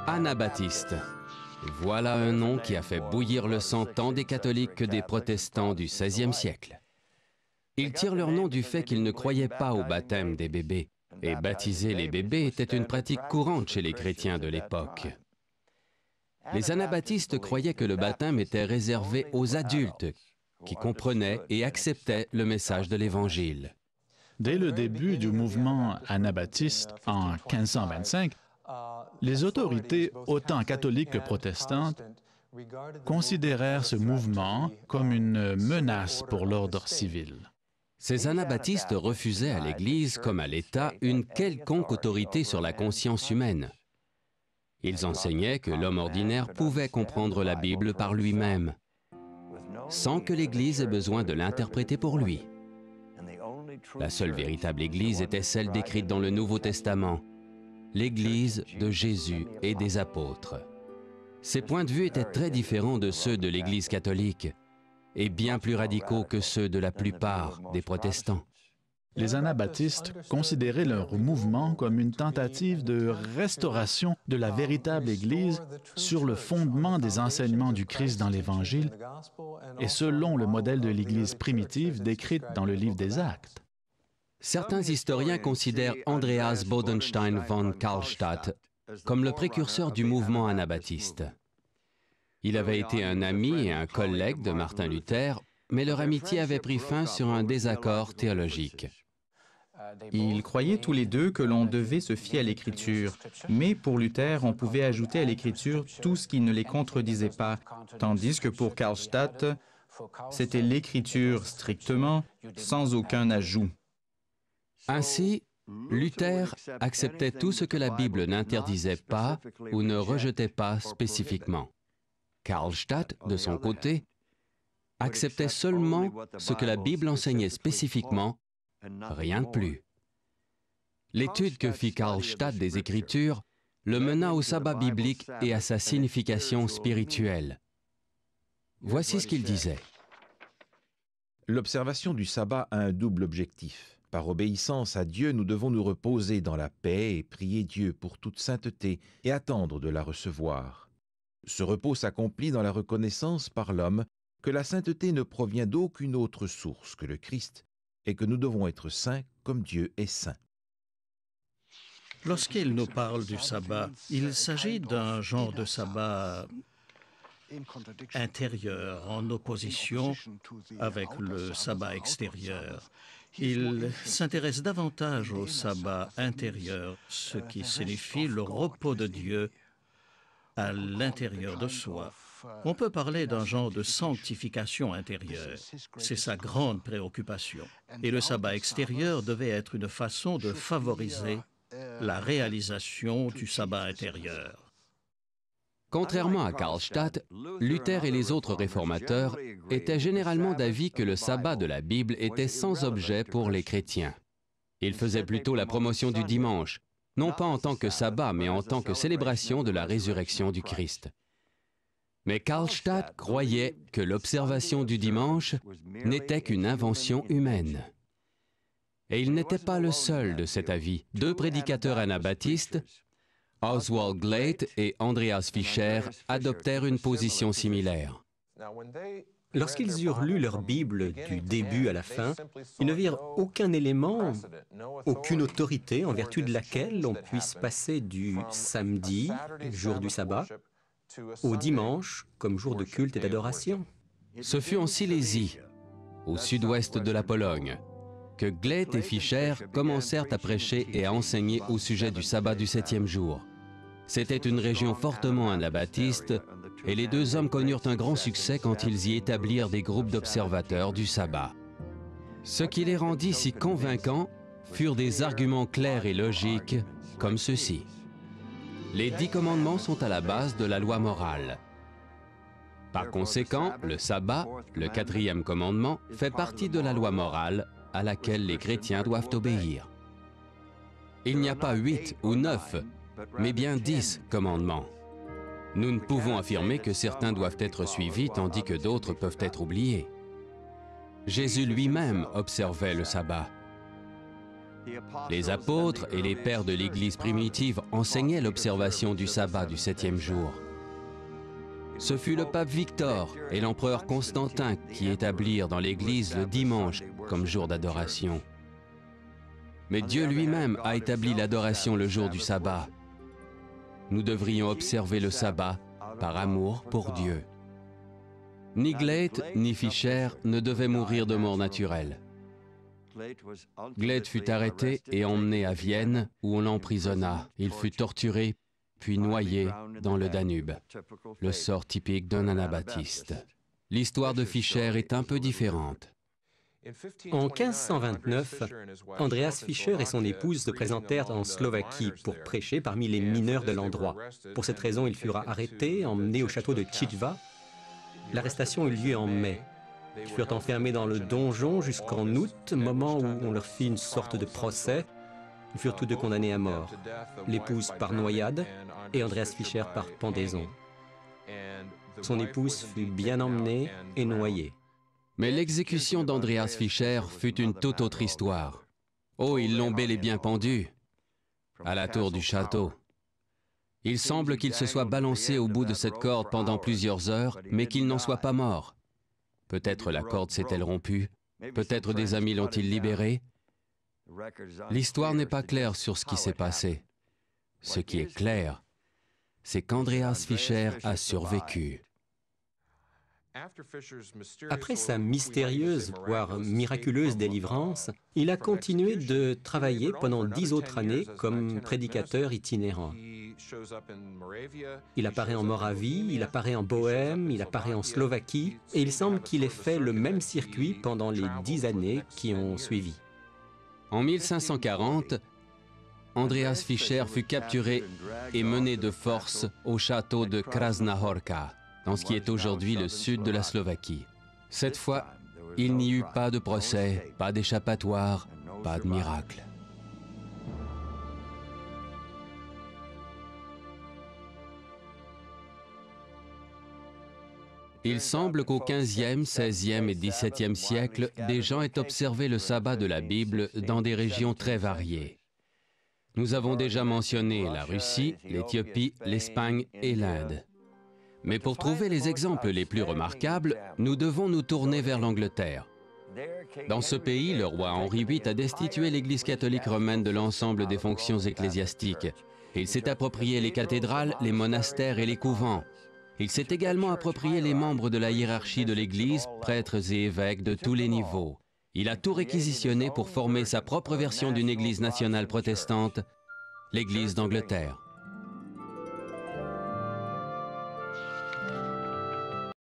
Anabaptiste. Voilà un nom qui a fait bouillir le sang tant des catholiques que des protestants du XVIe siècle. Ils tirent leur nom du fait qu'ils ne croyaient pas au baptême des bébés, et baptiser les bébés était une pratique courante chez les chrétiens de l'époque. Les anabaptistes croyaient que le baptême était réservé aux adultes, qui comprenaient et acceptaient le message de l'Évangile. Dès le début du mouvement anabaptiste en 1525, les autorités, autant catholiques que protestantes, considérèrent ce mouvement comme une menace pour l'ordre civil. Ces anabaptistes refusaient à l'Église comme à l'État une quelconque autorité sur la conscience humaine. Ils enseignaient que l'homme ordinaire pouvait comprendre la Bible par lui-même, sans que l'Église ait besoin de l'interpréter pour lui. La seule véritable Église était celle décrite dans le Nouveau Testament, l'Église de Jésus et des apôtres. Ces points de vue étaient très différents de ceux de l'Église catholique et bien plus radicaux que ceux de la plupart des protestants. Les anabaptistes considéraient leur mouvement comme une tentative de restauration de la véritable Église sur le fondement des enseignements du Christ dans l'Évangile et selon le modèle de l'Église primitive décrite dans le livre des Actes. Certains historiens considèrent Andreas Bodenstein von Karlstadt comme le précurseur du mouvement anabaptiste. Il avait été un ami et un collègue de Martin Luther, mais leur amitié avait pris fin sur un désaccord théologique. Ils croyaient tous les deux que l'on devait se fier à l'Écriture, mais pour Luther, on pouvait ajouter à l'Écriture tout ce qui ne les contredisait pas, tandis que pour Karlstadt, c'était l'Écriture strictement, sans aucun ajout. Ainsi, Luther acceptait tout ce que la Bible n'interdisait pas ou ne rejetait pas spécifiquement. Karlstadt, de son côté, acceptait seulement ce que la Bible enseignait spécifiquement, rien de plus. L'étude que fit Karlstadt des Écritures le mena au sabbat biblique et à sa signification spirituelle. Voici ce qu'il disait. L'observation du sabbat a un double objectif. Par obéissance à Dieu, nous devons nous reposer dans la paix et prier Dieu pour toute sainteté et attendre de la recevoir. Ce repos s'accomplit dans la reconnaissance par l'homme que la sainteté ne provient d'aucune autre source que le Christ et que nous devons être saints comme Dieu est saint. Lorsqu'il nous parle du sabbat, il s'agit d'un genre de sabbat intérieur, en opposition avec le sabbat extérieur. Il s'intéresse davantage au sabbat intérieur, ce qui signifie le repos de Dieu à l'intérieur de soi. On peut parler d'un genre de sanctification intérieure. C'est sa grande préoccupation. Et le sabbat extérieur devait être une façon de favoriser la réalisation du sabbat intérieur. Contrairement à Karlstadt, Luther et les autres réformateurs étaient généralement d'avis que le sabbat de la Bible était sans objet pour les chrétiens. Ils faisaient plutôt la promotion du dimanche, non pas en tant que sabbat, mais en tant que célébration de la résurrection du Christ. Mais Karlstadt croyait que l'observation du dimanche n'était qu'une invention humaine. Et il n'était pas le seul de cet avis. Deux prédicateurs anabaptistes, Oswald Glate et Andreas Fischer, adoptèrent une position similaire. Lorsqu'ils eurent lu leur Bible du début à la fin, ils ne virent aucun élément, aucune autorité en vertu de laquelle on puisse passer du samedi, jour du sabbat, au dimanche comme jour de culte et d'adoration. Ce fut en Silésie, au sud-ouest de la Pologne, que Glate et Fischer commencèrent à prêcher et à enseigner au sujet du sabbat du septième jour. C'était une région fortement anabaptiste et les deux hommes connurent un grand succès quand ils y établirent des groupes d'observateurs du sabbat. Ce qui les rendit si convaincants furent des arguments clairs et logiques comme ceci. Les 10 commandements sont à la base de la loi morale. Par conséquent, le sabbat, le 4e commandement, fait partie de la loi morale à laquelle les chrétiens doivent obéir. Il n'y a pas 8 ou 9, mais bien 10 commandements. Nous ne pouvons affirmer que certains doivent être suivis tandis que d'autres peuvent être oubliés. Jésus lui-même observait le sabbat. Les apôtres et les pères de l'Église primitive enseignaient l'observation du sabbat du 7e jour. Ce fut le pape Victor et l'empereur Constantin qui établirent dans l'Église le dimanche comme jour d'adoration. Mais Dieu lui-même a établi l'adoration le jour du sabbat. Nous devrions observer le sabbat par amour pour Dieu. Ni Gleit ni Fischer ne devaient mourir de mort naturelle. Gleit fut arrêté et emmené à Vienne où on l'emprisonna. Il fut torturé puis noyé dans le Danube, le sort typique d'un anabaptiste. L'histoire de Fischer est un peu différente. En 1529, Andreas Fischer et son épouse se présentèrent en Slovaquie pour prêcher parmi les mineurs de l'endroit. Pour cette raison, ils furent arrêtés, emmenés au château de Tchitva. L'arrestation eut lieu en mai. Ils furent enfermés dans le donjon jusqu'en août, moment où on leur fit une sorte de procès. Ils furent tous deux condamnés à mort, l'épouse par noyade et Andreas Fischer par pendaison. Son épouse fut bien emmenée et noyée. Mais l'exécution d'Andreas Fischer fut une toute autre histoire. Oh, ils l'ont bel et bien pendu à la tour du château. Il semble qu'il se soit balancé au bout de cette corde pendant plusieurs heures, mais qu'il n'en soit pas mort. Peut-être la corde s'est-elle rompue, peut-être des amis l'ont-ils libéré. L'histoire n'est pas claire sur ce qui s'est passé. Ce qui est clair, c'est qu'Andreas Fischer a survécu. Après sa mystérieuse, voire miraculeuse délivrance, il a continué de travailler pendant 10 autres années comme prédicateur itinérant. Il apparaît en Moravie, il apparaît en Bohême, il apparaît en Slovaquie, et il semble qu'il ait fait le même circuit pendant les 10 années qui ont suivi. En 1540, Andreas Fischer fut capturé et mené de force au château de Krasna Horka, dans ce qui est aujourd'hui le sud de la Slovaquie. Cette fois, il n'y eut pas de procès, pas d'échappatoire, pas de miracle. Il semble qu'au XVe, XVIe et XVIIe siècle, des gens aient observé le sabbat de la Bible dans des régions très variées. Nous avons déjà mentionné la Russie, l'Éthiopie, l'Espagne et l'Inde. Mais pour trouver les exemples les plus remarquables, nous devons nous tourner vers l'Angleterre. Dans ce pays, le roi Henri VIII a destitué l'Église catholique romaine de l'ensemble des fonctions ecclésiastiques. Il s'est approprié les cathédrales, les monastères et les couvents. Il s'est également approprié les membres de la hiérarchie de l'Église, prêtres et évêques de tous les niveaux. Il a tout réquisitionné pour former sa propre version d'une Église nationale protestante, l'Église d'Angleterre.